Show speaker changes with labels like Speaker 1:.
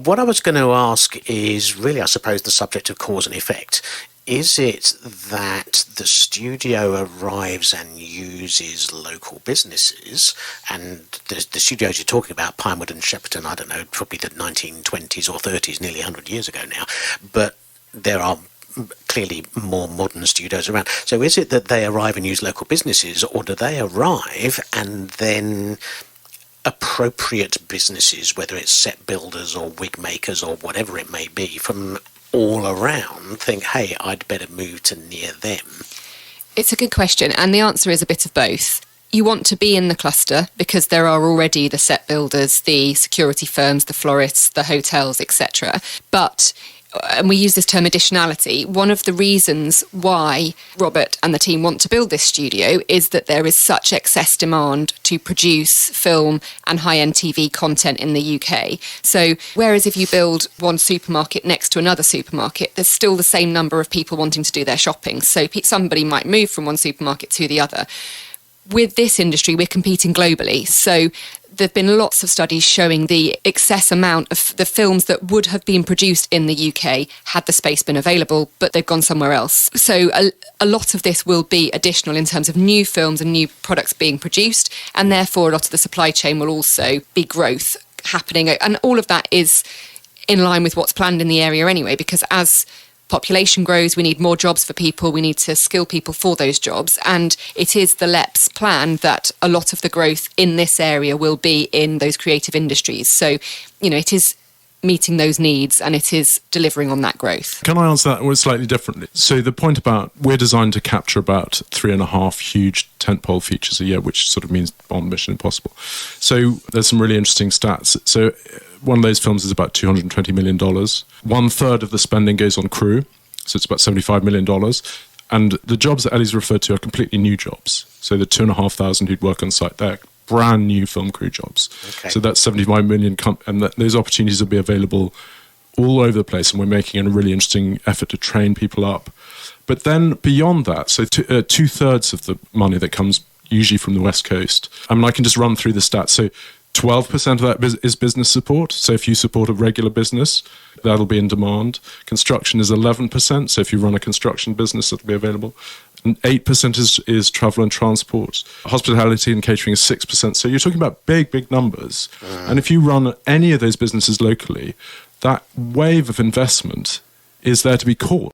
Speaker 1: What I was going to ask is really, I suppose, the subject of cause and effect. Is it that the studio arrives and uses local businesses, and the studios you're talking about, Pinewood and Shepperton, I don't know, probably the 1920s or 30s, nearly 100 years ago now, but there are clearly more modern studios around. So is it that they arrive and use local businesses, or do they arrive and then appropriate businesses, whether it's set builders or wig makers or whatever it may be, from all around think, hey, I'd better move to near them?
Speaker 2: It's a good question, and the answer is a bit of both. You want to be in the cluster because there are already the set builders, the security firms, the florists, the hotels, etc. But, and we use this term additionality, one of the reasons why Robert and the team want to build this studio is that there is such excess demand to produce film and high-end TV content in the UK. So whereas if you build one supermarket next to another supermarket, there's still the same number of people wanting to do their shopping. So somebody might move from one supermarket to the other. With this industry, we're competing globally. So there have been lots of studies showing the excess amount of the films that would have been produced in the UK had the space been available, but they've gone somewhere else. So a lot of this will be additional in terms of new films and new products being produced, and therefore a lot of the supply chain will also be growth happening. And all of that is in line with what's planned in the area anyway, because as population grows, we need more jobs for people, we need to skill people for those jobs, and it is the LEP's plan that a lot of the growth in this area will be in those creative industries. So, it is meeting those needs and it is delivering on that growth.
Speaker 3: Can I answer that slightly differently? So the point about we're designed to capture about 3.5 huge tentpole features a year, which sort of means Bond, Mission Impossible. So there's some really interesting stats. So one of those films is about $220 million. 1/3 of the spending goes on crew, so it's about $75 million. And the jobs that Ellie's referred to are completely new jobs. So the 2,500 who'd work on site, they're brand new film crew jobs. Okay. So that's 75 million, and those opportunities will be available all over the place. And we're making a really interesting effort to train people up. But then beyond that, so 2/3 of the money that comes usually from the West Coast. I can just run through the stats. So 12% of that is business support. So if you support a regular business, that'll be in demand. Construction is 11%. So if you run a construction business, that'll be available. And 8% is travel and transport. Hospitality and catering is 6%. So you're talking about big, big numbers. And if you run any of those businesses locally, that wave of investment is there to be caught.